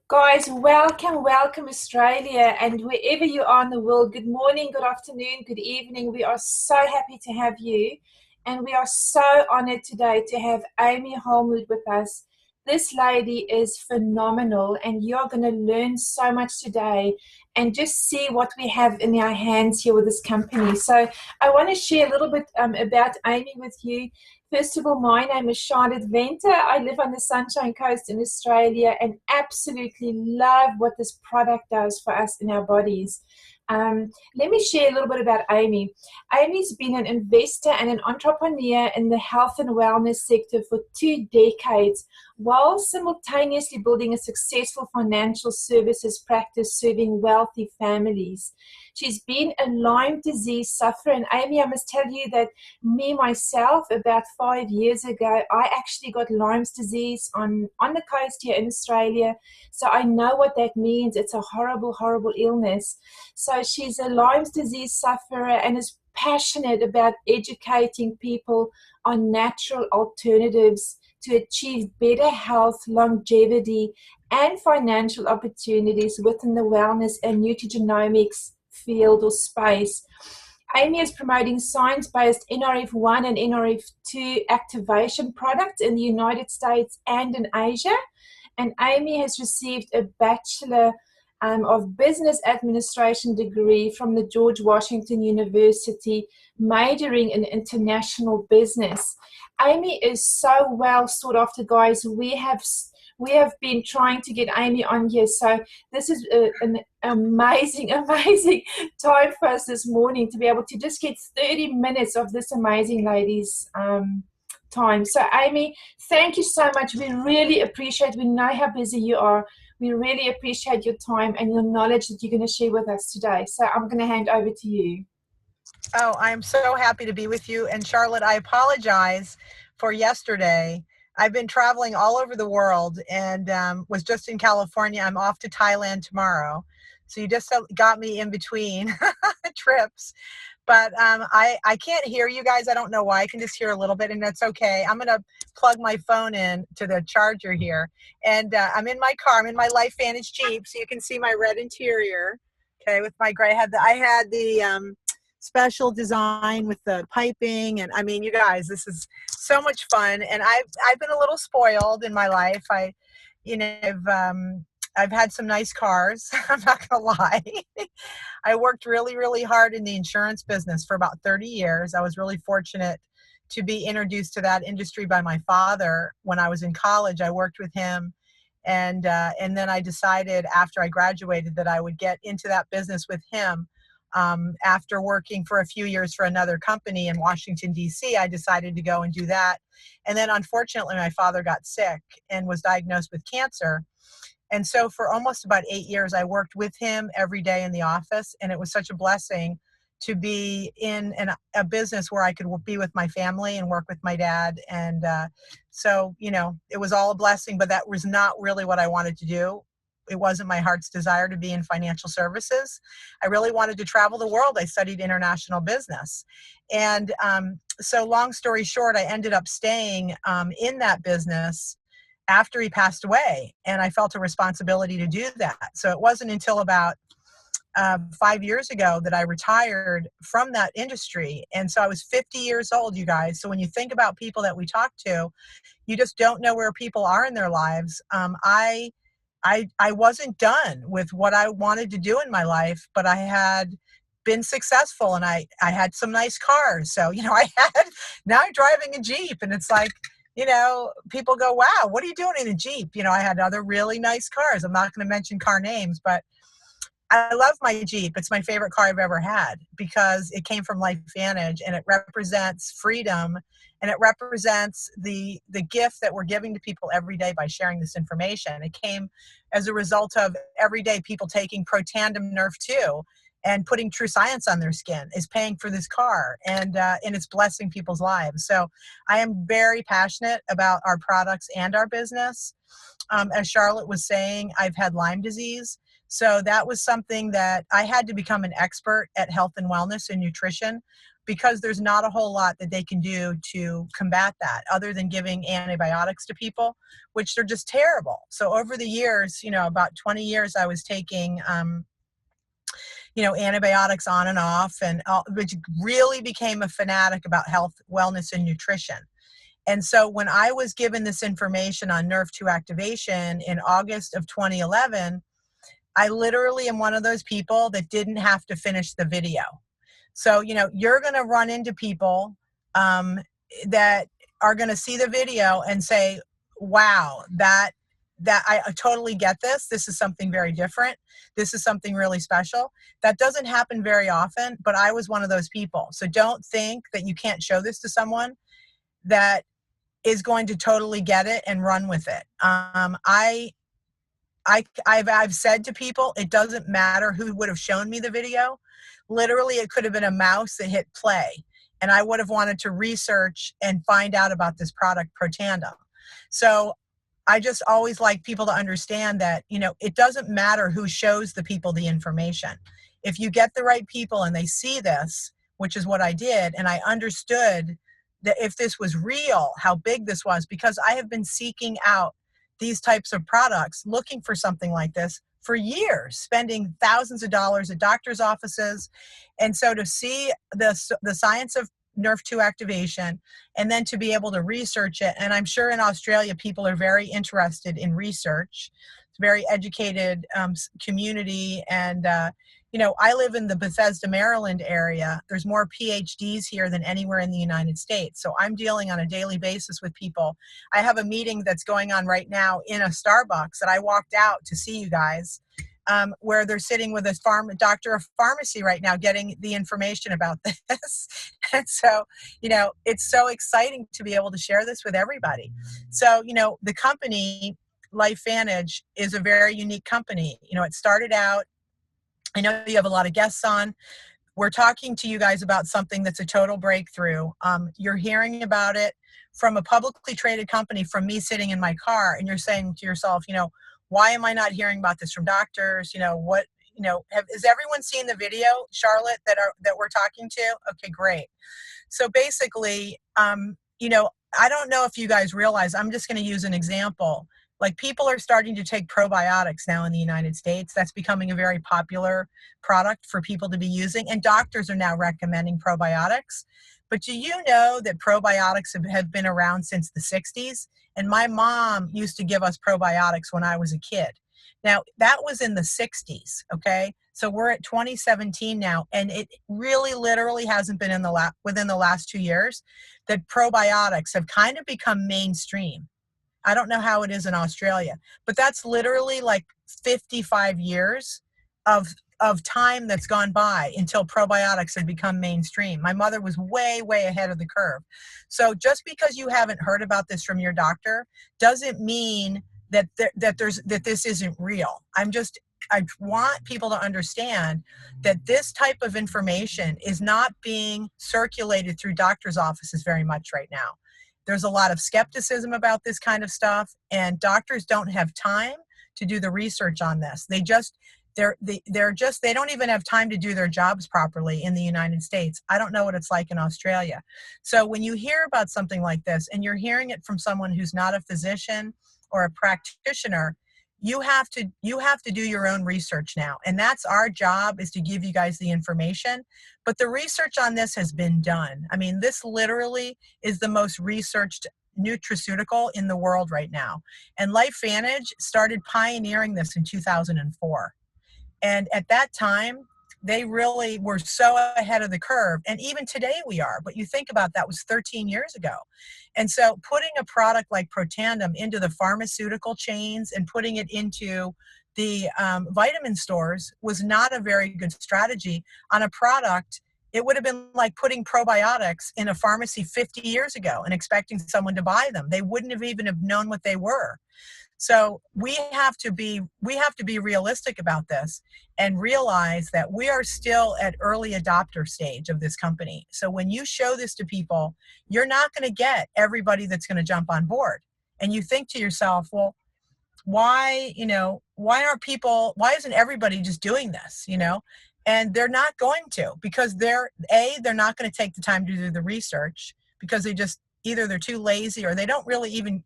Guys, welcome Australia, and wherever you are in the world, good morning, good afternoon, good evening. We are so happy to have you, and we are so honored today to have Amy Holmwood with us. This lady is phenomenal, and you're going to learn so much today and just see what we have in our hands here with this company. So, I want to share a little bit about Amy with you. First of all, my name is Charlotte Venter. I live on the Sunshine Coast in Australia and absolutely love what this product does for us in our bodies. Let me share a little bit about Amy. Amy's been an investor and an entrepreneur in the health and wellness sector for 2 decades, while simultaneously building a successful financial services practice serving wealthy families. She's been a Lyme disease sufferer, and Amy, I must tell you that myself, about 5 years ago, I actually got Lyme's disease on the coast here in Australia. So I know what that means. It's a horrible, horrible illness. So she's a Lyme's disease sufferer and is passionate about educating people on natural alternatives to achieve better health, longevity, and financial opportunities within the wellness and nutrigenomics field or space. Amy is promoting science-based NRF1 and NRF2 activation products in the United States and in Asia. And Amy has received a Bachelor of Business Administration degree from the George Washington University, majoring in international business. Amy is so well sought after, guys. We have been trying to get Amy on here, so this is an amazing time for us this morning to be able to just get 30 minutes of this amazing lady's time. So Amy, thank you so much. We really appreciate, we know how busy you are. We really appreciate your time and your knowledge that you're going to share with us today. So I'm going to hand over to you. Oh, I'm so happy to be with you. And Charlotte, I apologize for yesterday. I've been traveling all over the world and was just in California. I'm off to Thailand tomorrow. So you just got me in between trips. But I can't hear you guys. I don't know why. I can just hear a little bit, and that's okay. I'm going to plug my phone in to the charger here. And I'm in my car. I'm in my LifeVantage Jeep, so you can see my red interior. Okay, with my gray. I had the special design with the piping, and I mean, you guys, this is so much fun. And I've been a little spoiled in my life. I've had some nice cars. I'm not gonna lie. I worked really, really hard in the insurance business for about 30 years. I was really fortunate to be introduced to that industry by my father when I was in college. I worked with him, and then I decided after I graduated that I would get into that business with him. After working for a few years for another company in Washington, D.C., I decided to go and do that. And then unfortunately, my father got sick and was diagnosed with cancer. And so for almost about 8 years, I worked with him every day in the office. And it was such a blessing to be in a business where I could be with my family and work with my dad. And so, it was all a blessing, but that was not really what I wanted to do. It wasn't my heart's desire to be in financial services. I really wanted to travel the world. I studied international business. And so long story short, I ended up staying in that business after he passed away. And I felt a responsibility to do that. So it wasn't until about 5 years ago that I retired from that industry. And so I was 50 years old, you guys. So when you think about people that we talk to, you just don't know where people are in their lives. I wasn't done with what I wanted to do in my life, but I had been successful and I had some nice cars. So, now I'm driving a Jeep and it's like, people go, wow, what are you doing in a Jeep? I had other really nice cars. I'm not going to mention car names, but I love my Jeep. It's my favorite car I've ever had because it came from LifeVantage and it represents freedom and it represents the gift that we're giving to people every day by sharing this information. It came as a result of everyday people taking protandim nerf 2 and putting tru-science on their skin is paying for this car and it's blessing people's lives. So I am very passionate about our products and our business. As Charlotte was saying, I've had Lyme disease. So that was something that I had to become an expert at health and wellness and nutrition. because there's not a whole lot that they can do to combat that other than giving antibiotics to people, which are just terrible. So over the years, about 20 years, I was taking antibiotics on and off, and which really became a fanatic about health, wellness, and nutrition. And so when I was given this information on Nerve2 activation in August of 2011, I literally am one of those people that didn't have to finish the video. So, you're going to run into people that are going to see the video and say, wow, that I totally get this. This is something very different. This is something really special. That doesn't happen very often, but I was one of those people. So don't think that you can't show this to someone that is going to totally get it and run with it. I've said to people, it doesn't matter who would have shown me the video. Literally, it could have been a mouse that hit play, and I would have wanted to research and find out about this product, protandim. So I just always like people to understand that, it doesn't matter who shows the people the information. If you get the right people and they see this, which is what I did, and I understood that if this was real, how big this was, because I have been seeking out these types of products, looking for something like this for years, spending thousands of dollars at doctors' offices. And so to see the science of Nerve2 activation and then to be able to research it, and I'm sure in Australia people are very interested in research. It's a very educated community, and I live in the Bethesda, Maryland area. There's more PhDs here than anywhere in the United States. So I'm dealing on a daily basis with people. I have a meeting that's going on right now in a Starbucks that I walked out to see you guys, where they're sitting with a doctor of pharmacy right now getting the information about this. And so, it's so exciting to be able to share this with everybody. So, the company, LifeVantage, is a very unique company. It started out, I know you have a lot of guests on. We're talking to you guys about something that's a total breakthrough. You're hearing about it from a publicly traded company, from me sitting in my car, and you're saying to yourself, why am I not hearing about this from doctors? Is everyone seen the video, Charlotte, that we're talking to? Okay, great. So basically, I don't know if you guys realize, I'm just going to use an example. Like, people are starting to take probiotics now in the United States. That's becoming a very popular product for people to be using. And doctors are now recommending probiotics. But do you know that probiotics have been around since the 60s? And my mom used to give us probiotics when I was a kid. Now, that was in the 60s, okay? So we're at 2017 now, and it really literally hasn't been within the last 2 years that probiotics have kind of become mainstream. I don't know how it is in Australia, but that's literally like 55 years of time that's gone by until probiotics had become mainstream. My mother was way, way ahead of the curve. So just because you haven't heard about this from your doctor doesn't mean that this isn't real. I want people to understand that this type of information is not being circulated through doctors' offices very much right now. There's a lot of skepticism about this kind of stuff, and doctors don't have time to do the research on this. They don't even have time to do their jobs properly in the United States. I don't know what it's like in Australia. So when you hear about something like this and you're hearing it from someone who's not a physician or a practitioner, you have to do your own research now. And that's our job, is to give you guys the information. But the research on this has been done. I mean, this literally is the most researched nutraceutical in the world right now. And LifeVantage started pioneering this in 2004. And at that time, they really were so ahead of the curve. And even today we are. But you think about that was 13 years ago. And so putting a product like protandim into the pharmaceutical chains and putting it into the vitamin stores was not a very good strategy on a product. It would have been like putting probiotics in a pharmacy 50 years ago and expecting someone to buy them. They wouldn't have even have known what they were. So we have to be realistic about this and realize that we are still at early adopter stage of this company. So when you show this to people, you're not going to get everybody that's going to jump on board. And you think to yourself, well, why isn't everybody just doing this, And they're not going to, because they're not going to take the time to do the research, because either they're too lazy, or they don't really even,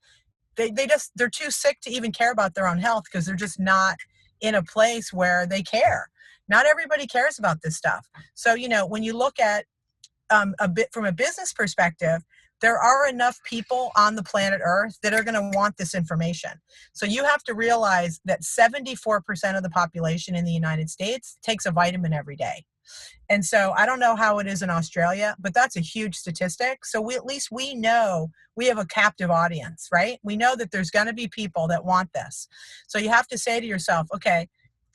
they're too sick to even care about their own health, because they're just not in a place where they care. Not everybody cares about this stuff. So, when you look at a bit from a business perspective, there are enough people on the planet Earth that are going to want this information. So you have to realize that 74% of the population in the United States takes a vitamin every day. And so I don't know how it is in Australia, but that's a huge statistic. So at least we know we have a captive audience, right? We know that there's going to be people that want this. So you have to say to yourself, okay,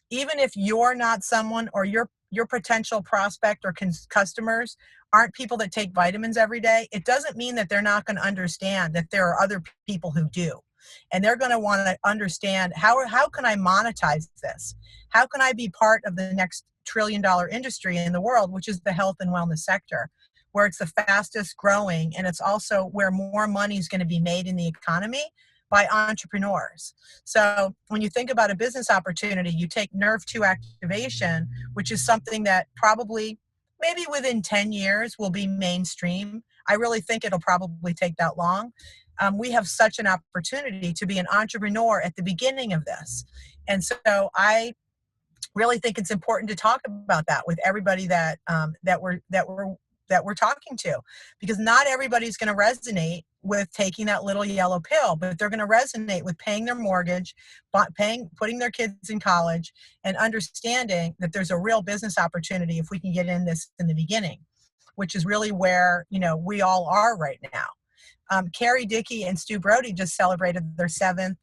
even if you're not someone, or your potential prospect or customers aren't people that take vitamins every day, it doesn't mean that they're not going to understand that there are other people who do. And they're going to want to understand, how can I monetize this? How can I be part of the next trillion-dollar industry in the world, which is the health and wellness sector, where it's the fastest growing, and it's also where more money is going to be made in the economy by entrepreneurs. So when you think about a business opportunity, you take nerve 2 activation, which is something that probably maybe within 10 years will be mainstream. I really think it'll probably take that long. We have such an opportunity to be an entrepreneur at the beginning of this. And so I really think it's important to talk about that with everybody that we're talking to, because not everybody's going to resonate with taking that little yellow pill, but they're going to resonate with paying their mortgage, putting their kids in college, and understanding that there's a real business opportunity if we can get in this in the beginning, which is really where we all are right now. Carrie Dickey and Stu Brody just celebrated their 7th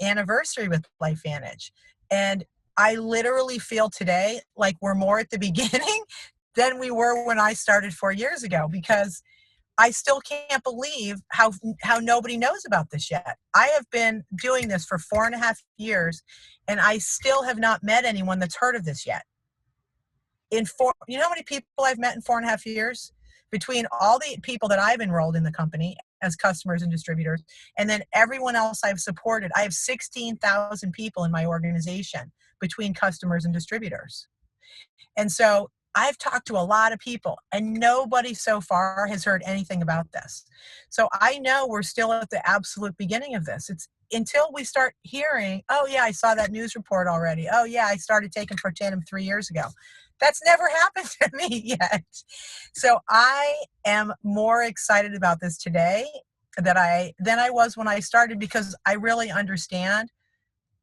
anniversary with LifeVantage, and I literally feel today like we're more at the beginning than we were when I started 4 years ago, because I still can't believe how nobody knows about this yet. I have been doing this for 4.5 years, and I still have not met anyone that's heard of this yet. You know how many people I've met in 4.5 years? Between all the people that I've enrolled in the company as customers and distributors, and then everyone else I've supported, I have 16,000 people in my organization between customers and distributors. And so I've talked to a lot of people, and nobody so far has heard anything about this. So I know we're still at the absolute beginning of this. It's until we start hearing, oh yeah, I saw that news report already. Oh yeah, I started taking protandim 3 years ago. That's never happened to me yet. So I am more excited about this today than I was when I started, because I really understand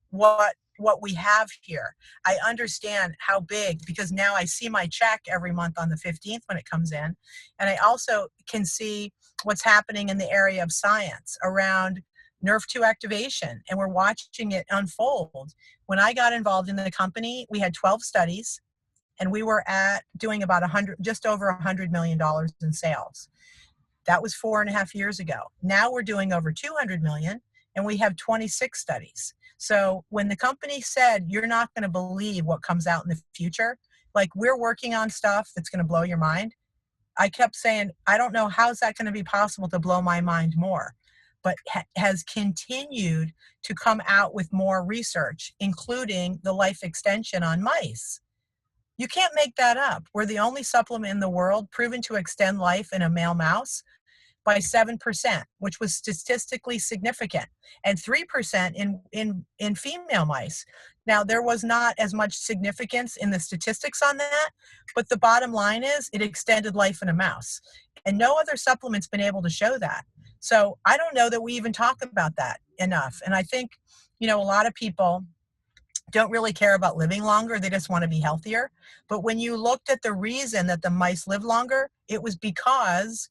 what we have here. I understand how big, because now I see my check every month on the 15th when it comes in. And I also can see what's happening in the area of science around nerve 2 activation, and we're watching it unfold. When I got involved in the company, we had 12 studies, and we were doing about just over $100 million in sales. That was 4.5 years ago. Now we're doing over 200 million, and we have 26 studies. So when the company said, you're not going to believe what comes out in the future, like, we're working on stuff that's going to blow your mind, I kept saying, I don't know how's that going to be possible to blow my mind more, but has continued to come out with more research, including the life extension on mice. You can't make that up. We're the only supplement in the world proven to extend life in a male mouse by 7%, which was statistically significant, and 3% in female mice. Now, there was not as much significance in the statistics on that, but the bottom line is it extended life in a mouse. And no other supplement's been able to show that. So I don't know that we even talk about that enough. And I think, a lot of people don't really care about living longer. They just want to be healthier. But when you looked at the reason that the mice lived longer, it was because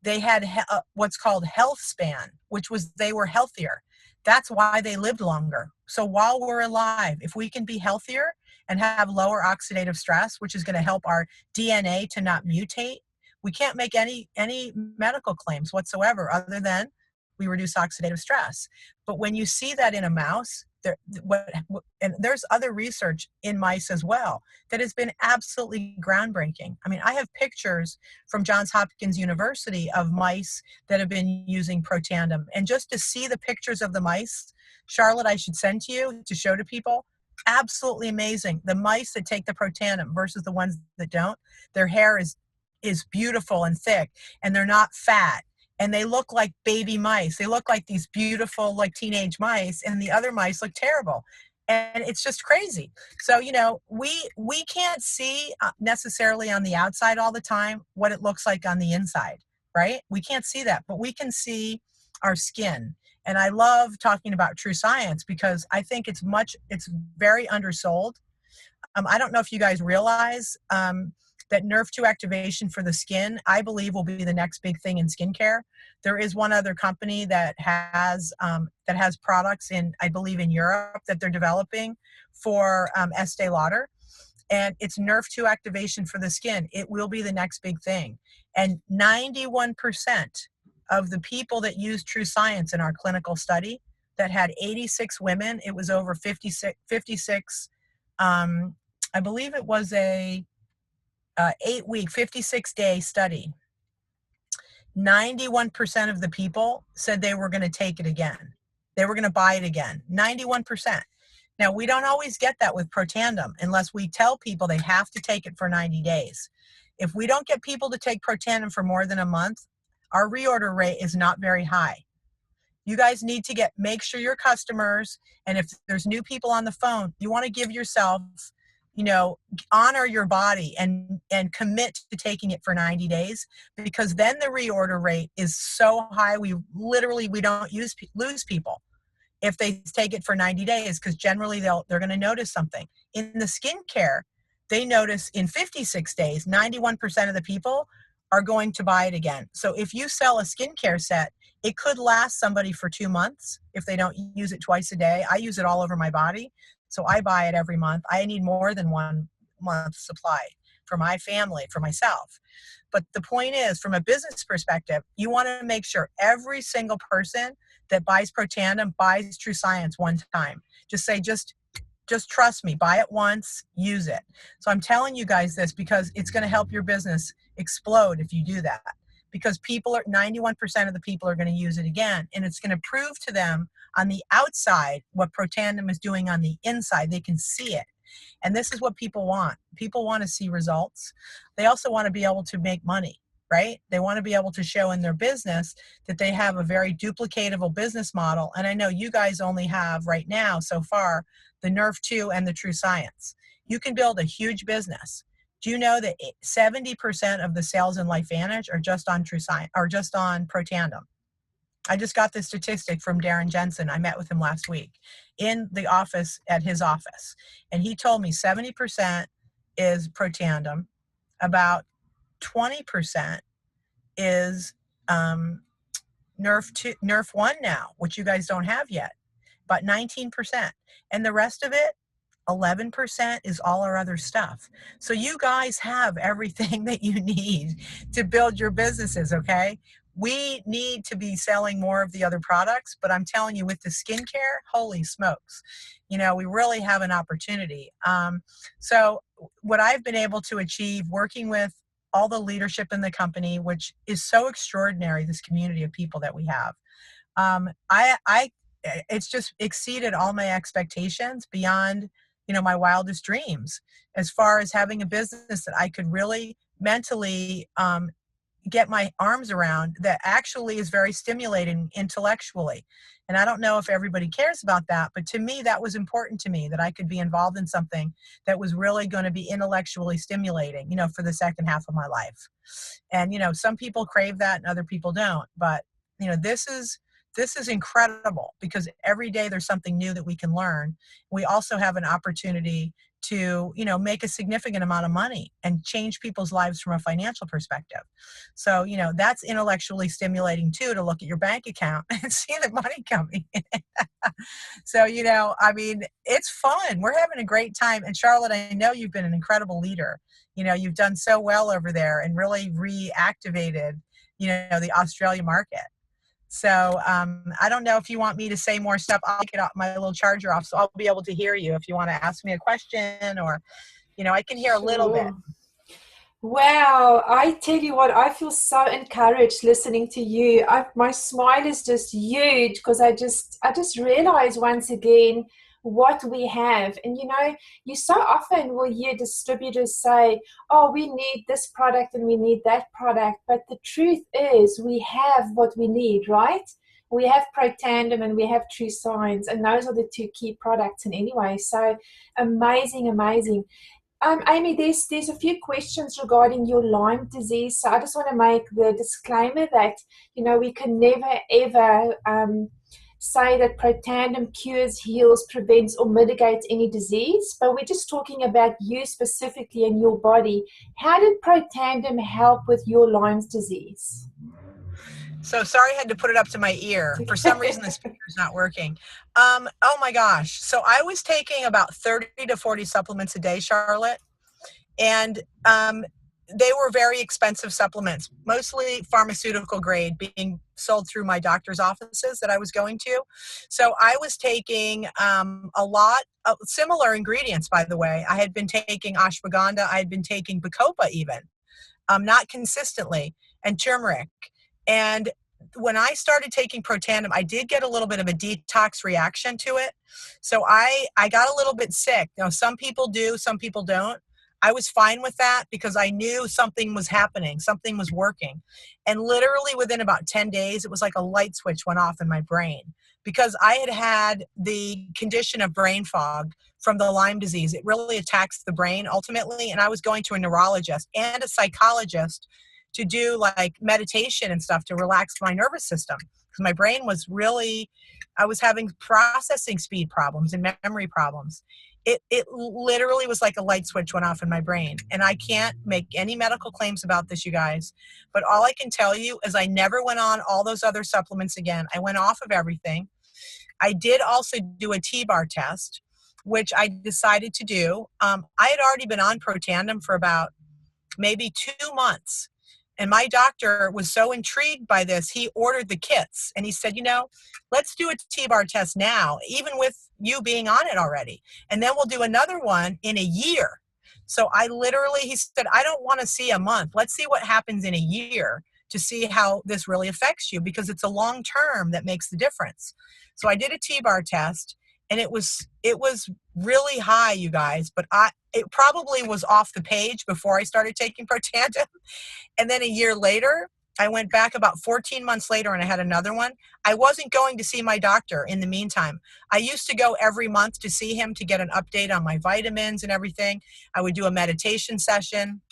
they had what's called health span, which was they were healthier. That's why they lived longer. So while we're alive, if we can be healthier and have lower oxidative stress, which is going to help our DNA to not mutate, we can't make any medical claims whatsoever other than we reduce oxidative stress. But when you see that in a mouse, and there's other research in mice as well that has been absolutely groundbreaking. I mean, I have pictures from Johns Hopkins University of mice that have been using protandim. And just to see the pictures of the mice, Charlotte, I should send to you to show to people, absolutely amazing. The mice that take the protandim versus the ones that don't, their hair is beautiful and thick, and they're not fat, and they look like baby mice. They look like these beautiful, like teenage mice, and the other mice look terrible. And it's just crazy. So, we can't see necessarily on the outside all the time what it looks like on the inside, right? We can't see that, but we can see our skin. And I love talking about tru-science because I think it's very undersold. I don't know if you guys realize that nerve 2 activation for the skin, I believe, will be the next big thing in skincare. There is one other company that has products in, I believe, in Europe that they're developing for Estee Lauder, and it's nerve 2 activation for the skin. It will be the next big thing. And 91% of the people that used tru-science in our clinical study, that had 86 women, it was over 56 I believe it was a 8-week, 56-day study. 91% of the people said they were going to take it again. They were going to buy it again. 91%. Now, we don't always get that with protandim unless we tell people they have to take it for 90 days. If we don't get people to take protandim for more than a month, our reorder rate is not very high. You guys need to make sure your customers, and if there's new people on the phone, you want to give yourself, honor your body and commit to taking it for 90 days, because then the reorder rate is so high, we don't lose people if they take it for 90 days, because generally they're going to notice something. In the skincare, they notice in 56 days, 91% of the people are going to buy it again. So if you sell a skincare set, it could last somebody for 2 months if they don't use it twice a day. I use it all over my body, so I buy it every month. I need more than 1 month supply for my family, for myself. But the point is, from a business perspective, you want to make sure every single person that buys protandim buys tru-science one time. Just say, just trust me, buy it once, use it. So I'm telling you guys this because it's going to help your business explode if you do that. Because 91% of the people are going to use it again, and it's going to prove to them on the outside what protandim is doing on the inside. They can see it. And this is what people want. People want to see results. They also want to be able to make money, right? They want to be able to show in their business that they have a very duplicatable business model. And I know you guys only have right now, so far, the nerve 2 and the tru-science. You can build a huge business. Do you know that 70% of the sales in LifeVantage are just on tru-science, or just on protandim? I just got this statistic from Darren Jensen. I met with him last week in the office, at his office. And he told me 70% is protandim, about 20% is nerve 1 now, which you guys don't have yet, about 19%. And the rest of it, 11%, is all our other stuff. So you guys have everything that you need to build your businesses, okay? We need to be selling more of the other products, but I'm telling you, with the skincare, holy smokes, we really have an opportunity. So what I've been able to achieve working with all the leadership in the company, which is so extraordinary, this community of people that we have, it's just exceeded all my expectations, beyond my wildest dreams, as far as having a business that I could really mentally get my arms around, that actually is very stimulating intellectually. And I don't know if everybody cares about that, but to me, that was important to me, that I could be involved in something that was really going to be intellectually stimulating, for the second half of my life. And, some people crave that and other people don't. But, this is incredible, because every day there's something new that we can learn. We also have an opportunity to, make a significant amount of money and change people's lives from a financial perspective. So, that's intellectually stimulating too, to look at your bank account and see the money coming in. So, it's fun. We're having a great time. And Charlotte, I know you've been an incredible leader. You've done so well over there and really reactivated, the Australia market. So I don't know if you want me to say more stuff. I'll get my little charger off, so I'll be able to hear you if you want to ask me a question, or, I can hear a little bit. Wow, I tell you what, I feel so encouraged listening to you. My smile is just huge, because I just realized once again what we have. And you so often will hear distributors say, oh, we need this product and we need that product. But the truth is we have what we need, right? We have protandim and we have tru-science, and those are the two key products in any way. So amazing, amazing. Amy, there's a few questions regarding your Lyme disease. So I just want to make the disclaimer that, we can never, ever say that protandim cures, heals, prevents, or mitigates any disease. But we're just talking about you specifically and your body. How did protandim help with your Lyme's disease? So sorry I had to put it up to my ear. For some reason, the speaker's not working. Oh my gosh. So I was taking about 30 to 40 supplements a day, Charlotte. And they were very expensive supplements, mostly pharmaceutical grade, being sold through my doctor's offices that I was going to. So I was taking a lot of similar ingredients, by the way. I had been taking ashwagandha. I had been taking bacopa even, not consistently, and turmeric. And when I started taking protandim, I did get a little bit of a detox reaction to it. So I got a little bit sick. Some people do, some people don't. I was fine with that because I knew something was happening, something was working. And literally within about 10 days, it was like a light switch went off in my brain because I had had the condition of brain fog from the Lyme disease. It really attacks the brain ultimately. And I was going to a neurologist and a psychologist to do like meditation and stuff to relax my nervous system because my brain was really, I was having processing speed problems and memory problems. It literally was like a light switch went off in my brain. And I can't make any medical claims about this, you guys. But all I can tell you is I never went on all those other supplements again. I went off of everything. I did also do a T-bar test, which I decided to do. I had already been on protandim for about maybe 2 months. And my doctor was so intrigued by this, he ordered the kits. And he said, let's do a T-bar test now, even with you being on it already. And then we'll do another one in a year. So he said, I don't want to see a month. Let's see what happens in a year to see how this really affects you because it's a long term that makes the difference. So I did a T-bar test and it was really high, you guys, but it probably was off the page before I started taking protandim. And then a year later, I went back about 14 months later and I had another one. I wasn't going to see my doctor in the meantime. I used to go every month to see him to get an update on my vitamins and everything. I would do a meditation session.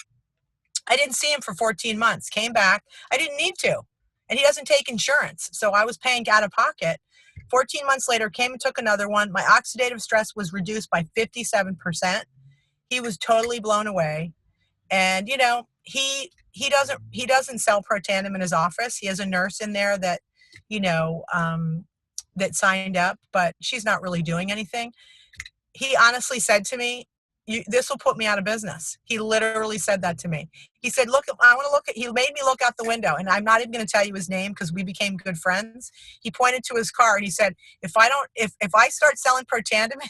I didn't see him for 14 months, came back. I didn't need to. And he doesn't take insurance. So I was paying out of pocket. 14 months later, came and took another one. My oxidative stress was reduced by 57%. He was totally blown away. And, he doesn't sell protandim in his office. He has a nurse in there that, that signed up, but she's not really doing anything. He honestly said to me, this will put me out of business. He literally said that to me. He said, he made me look out the window, and I'm not even going to tell you his name because we became good friends. He pointed to his car and he said, if I start selling protandim,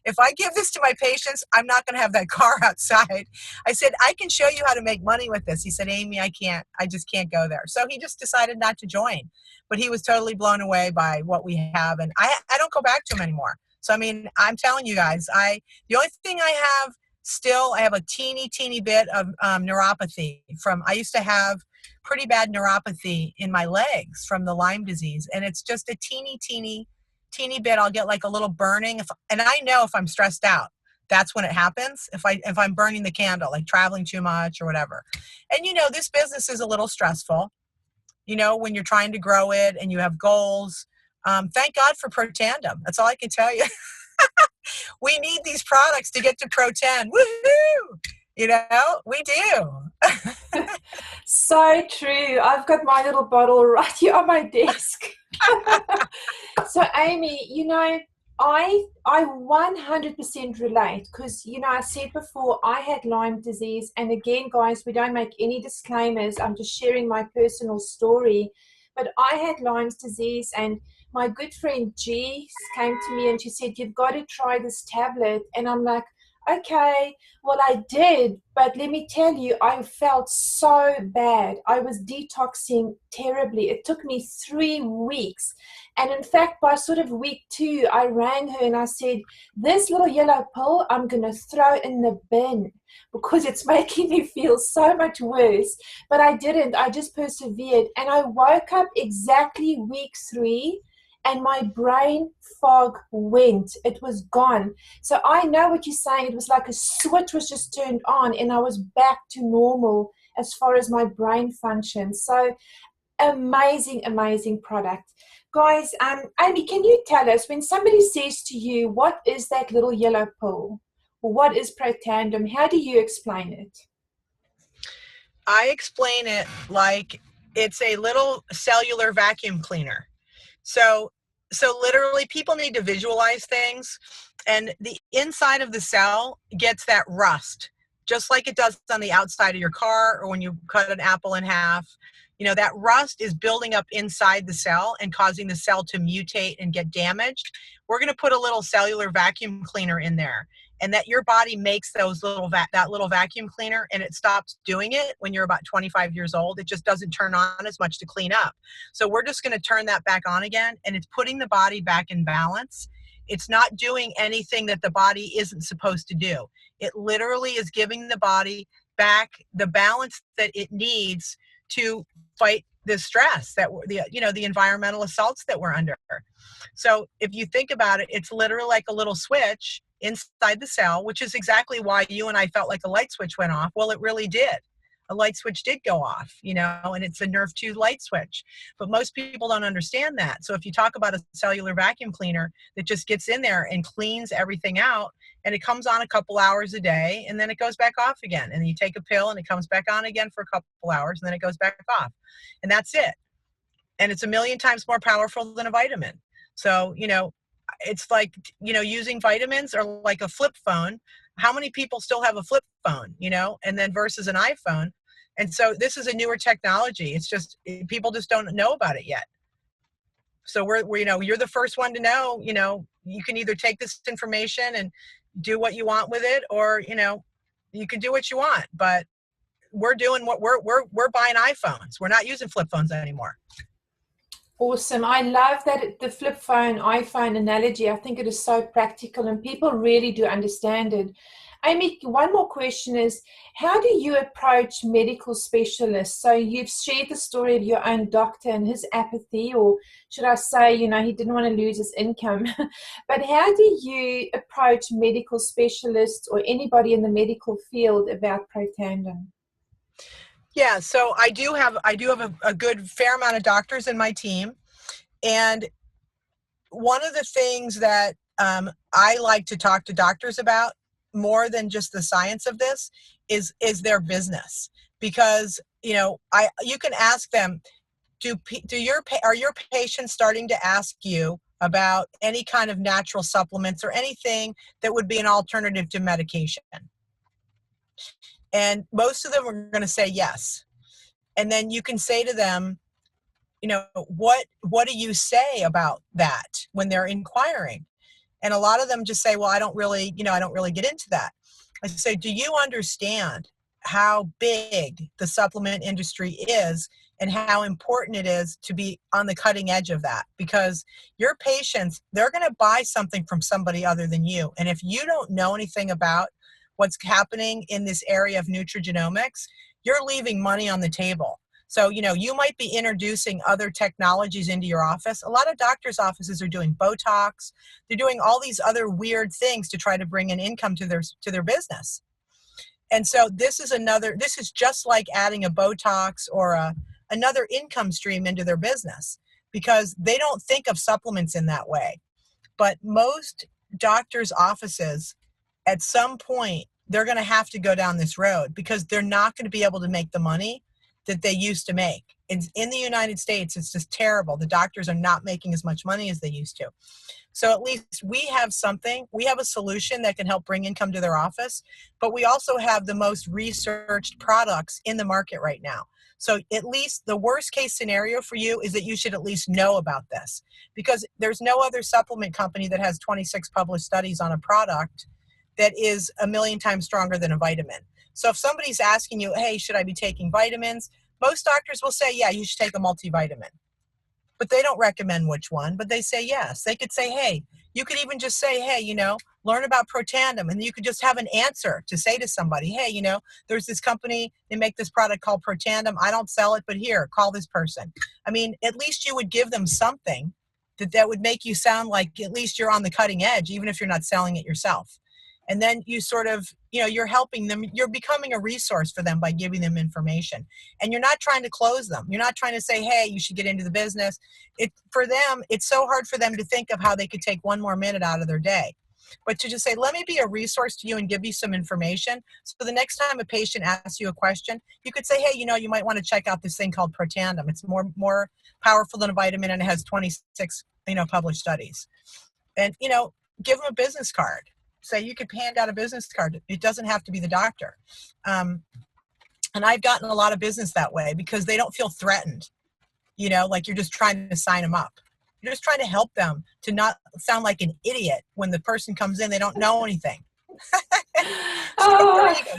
if I give this to my patients, I'm not going to have that car outside. I said, I can show you how to make money with this. He said, Amy, I just can't go there. So he just decided not to join, but he was totally blown away by what we have. And I don't go back to him anymore. So, I'm telling you guys, the only thing I have a teeny bit of neuropathy I used to have pretty bad neuropathy in my legs from the Lyme disease. And it's just a teeny bit. I'll get like a little burning. And I know if I'm stressed out, that's when it happens. If I'm burning the candle, like traveling too much or whatever. And this business is a little stressful, when you're trying to grow it and you have goals. Thank God for protandim. That's all I can tell you. We need these products to get to Pro10. Woohoo! We do. So true. I've got my little bottle right here on my desk. So Amy, I 100% relate because, I said before I had Lyme disease. And again, guys, we don't make any disclaimers. I'm just sharing my personal story. But I had Lyme's disease, and my good friend G came to me and she said, you've got to try this tablet. And I'm like, Okay, well, I did, but let me tell you, I felt so bad. I was detoxing terribly. It took me 3 weeks. And in fact, by sort of week two, I rang her and I said, this little yellow pill, I'm going to throw in the bin because it's making me feel so much worse. But I didn't. I just persevered. And I woke up exactly week 3 and my brain fog went. It was gone. So I know what you're saying. It was like a switch was just turned on and I was back to normal as far as my brain functions. So amazing, amazing product. Guys, Amy, can you tell us when somebody says to you, what is that little yellow pill? Or what is protandim? How do you explain it? I explain it like it's a little cellular vacuum cleaner. So so literally people need to visualize things, and the inside of the cell gets that rust just like it does on the outside of your car or when you cut an apple in half. You know, that rust is building up inside the cell and causing the cell to mutate and get damaged. We're going to put a little cellular vacuum cleaner in there, and that your body makes those that little vacuum cleaner, and it stops doing it when you're about 25 years old. It just doesn't turn on as much to clean up. So we're just going to turn that back on again, and it's putting the body back in balance. It's not doing anything that the body isn't supposed to do. It literally is giving the body back the balance that it needs to fight the stress that the environmental assaults that we're under. So if you think about it, it's literally like a little switch inside the cell, which is exactly why you and I felt like a light switch went off. Well, it really did. A light switch did go off, and it's a Nerf 2 light switch. But most people don't understand that. So if you talk about a cellular vacuum cleaner that just gets in there and cleans everything out, and it comes on a couple hours a day, and then it goes back off again. And you take a pill and it comes back on again for a couple hours, and then it goes back off. And that's it. And it's a million times more powerful than a vitamin. So, it's like, using vitamins or like a flip phone. How many people still have a flip phone, and then versus an iPhone? And so this is a newer technology. It's just people just don't know about it yet. So you're the first one to know. You can either take this information and do what you want with it, or you can do what you want. But we're doing what we're buying iPhones. We're not using flip phones anymore. Awesome. I love that the flip phone, iPhone analogy. I think it is so practical and people really do understand it. Amy, one more question is, how do you approach medical specialists? So you've shared the story of your own doctor and his apathy, or should I say, he didn't want to lose his income. But how do you approach medical specialists or anybody in the medical field about protandim? Yeah, so I do have a good fair amount of doctors in my team, and one of the things that I like to talk to doctors about more than just the science of this is their business, because you can ask them, are your patients starting to ask you about any kind of natural supplements or anything that would be an alternative to medication? And most of them are going to say yes. And then you can say to them, what do you say about that when they're inquiring? And a lot of them just say, well, I don't really get into that. I say, do you understand how big the supplement industry is and how important it is to be on the cutting edge of that? Because your patients, they're going to buy something from somebody other than you. And if you don't know anything about what's happening in this area of nutrigenomics, you're leaving money on the table. So, you might be introducing other technologies into your office. A lot of doctors' offices are doing Botox. They're doing all these other weird things to try to bring an income to their business. And so this is just like adding a Botox or another income stream into their business, because they don't think of supplements in that way. But most doctors' offices, at some point, they're going to have to go down this road, because they're not going to be able to make the money that they used to make. In the United States, it's just terrible. The doctors are not making as much money as they used to. So at least we have a solution that can help bring income to their office, but we also have the most researched products in the market right now. So at least the worst case scenario for you is that you should at least know about this, because there's no other supplement company that has 26 published studies on a product that is a million times stronger than a vitamin. So if somebody's asking you, hey, should I be taking vitamins? Most doctors will say, yeah, you should take a multivitamin. But they don't recommend which one, but they say yes. They could say, hey, you could even just say, hey, learn about protandim. And you could just have an answer to say to somebody, hey, there's this company, they make this product called protandim. I don't sell it, but here, call this person. I mean, at least you would give them something that would make you sound like at least you're on the cutting edge, even if you're not selling it yourself. And then you sort of, you're helping them, you're becoming a resource for them by giving them information. And you're not trying to close them. You're not trying to say, hey, you should get into the business. For them, it's so hard for them to think of how they could take one more minute out of their day. But to just say, let me be a resource to you and give you some information. So the next time a patient asks you a question, you could say, hey, you might want to check out this thing called protandim. It's more powerful than a vitamin, and it has 26, published studies. And, give them a business card. Say you could hand out a business card. It doesn't have to be the doctor. And I've gotten a lot of business that way because they don't feel threatened, like you're just trying to sign them up. You're just trying to help them to not sound like an idiot when the person comes in, they don't know anything. So there you go.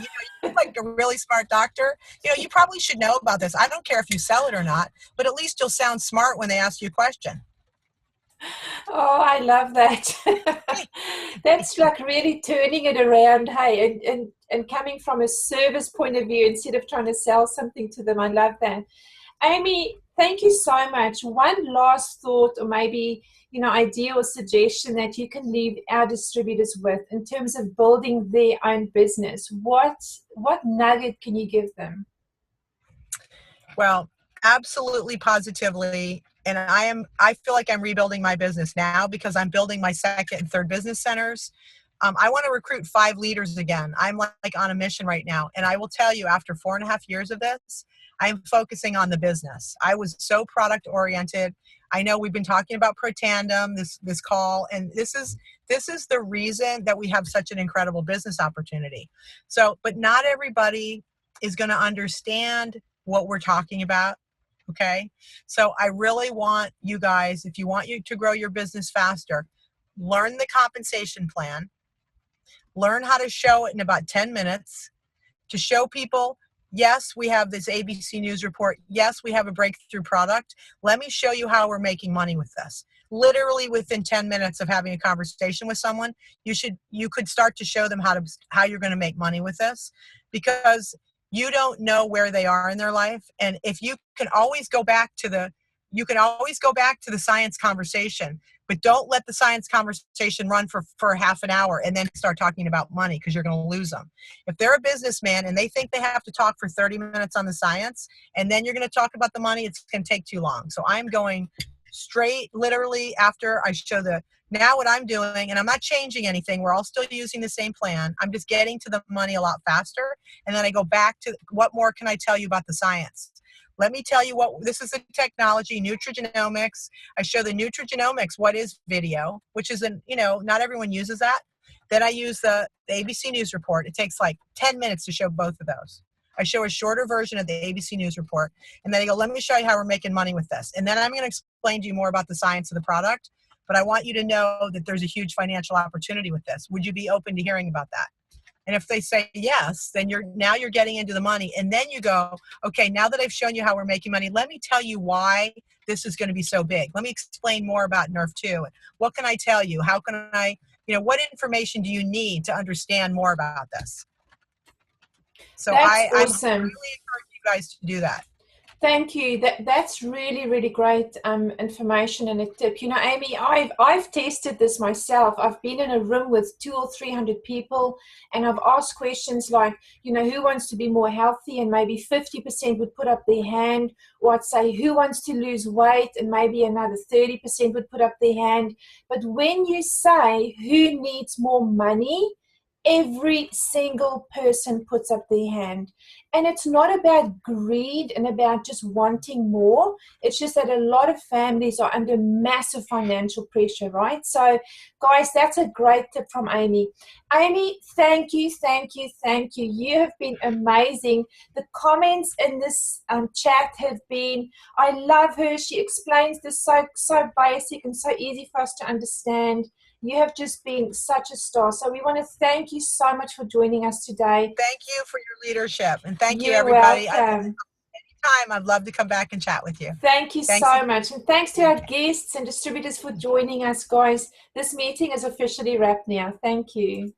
You're like a really smart doctor. You probably should know about this. I don't care if you sell it or not, but at least you'll sound smart when they ask you a question. Oh, I love that. That's like really turning it around, hey, and coming from a service point of view instead of trying to sell something to them. I love that. Amy, thank you so much. One last thought, or maybe, idea or suggestion that you can leave our distributors with in terms of building their own business. What nugget can you give them? Well, absolutely, positively. And I feel like I'm rebuilding my business now because I'm building my second and third business centers. I want to recruit 5 leaders again. I'm like on a mission right now. And I will tell you, after 4.5 years of this, I'm focusing on the business. I was so product oriented. I know we've been talking about protandim, this call, and this is the reason that we have such an incredible business opportunity. So, but not everybody is going to understand what we're talking about. Okay. So I really want you guys, if you want you to grow your business faster, learn the compensation plan, learn how to show it in about 10 minutes to show people, yes, we have this ABC News report. Yes, we have a breakthrough product. Let me show you how we're making money with this. Literally within 10 minutes of having a conversation with someone, you could start to show them how you're going to make money with this, because you don't know where they are in their life. And if you can always go back to the science conversation, but don't let the science conversation run for half an hour and then start talking about money, because you're going to lose them. If they're a businessman and they think they have to talk for 30 minutes on the science and then you're going to talk about the money, it's going to take too long. So I'm going straight, literally, after I show now what I'm doing, and I'm not changing anything. We're all still using the same plan. I'm just getting to the money a lot faster. And then I go back to, what more can I tell you about the science? Let me tell you this is the technology, nutrigenomics. I show the nutrigenomics, what is video, which is not everyone uses that. Then I use the ABC News report. It takes like 10 minutes to show both of those. I show a shorter version of the ABC News report. And then I go, let me show you how we're making money with this. And then I'm going to explain to you more about the science of the product. But I want you to know that there's a huge financial opportunity with this. Would you be open to hearing about that? And if they say yes, then you're getting into the money. And then you go, okay, now that I've shown you how we're making money, let me tell you why this is going to be so big. Let me explain more about NERV2. What can I tell you? How can I, what information do you need to understand more about this? So That's I'm awesome. really encouraging you guys to do that. Thank you. That's really, really great information and a tip. Amy, I've tested this myself. I've been in a room with 200 or 300 people, and I've asked questions like, who wants to be more healthy? And maybe 50% would put up their hand. Or I'd say, who wants to lose weight? And maybe another 30% would put up their hand. But when you say who needs more money, every single person puts up their hand. And it's not about greed and about just wanting more. It's just that a lot of families are under massive financial pressure, right? So, guys, that's a great tip from Amy. Amy, thank you, thank you, thank you. You have been amazing. The comments in this chat have been, I love her. She explains this so basic and so easy for us to understand. You have just been such a star. So we want to thank you so much for joining us today. Thank you for your leadership. And thank you, You're everybody. welcome. I'd love to come back and chat with you. Thank you Thanks so again. much. And thanks to our guests and distributors for joining us, guys. This meeting is officially wrapped now. Thank you.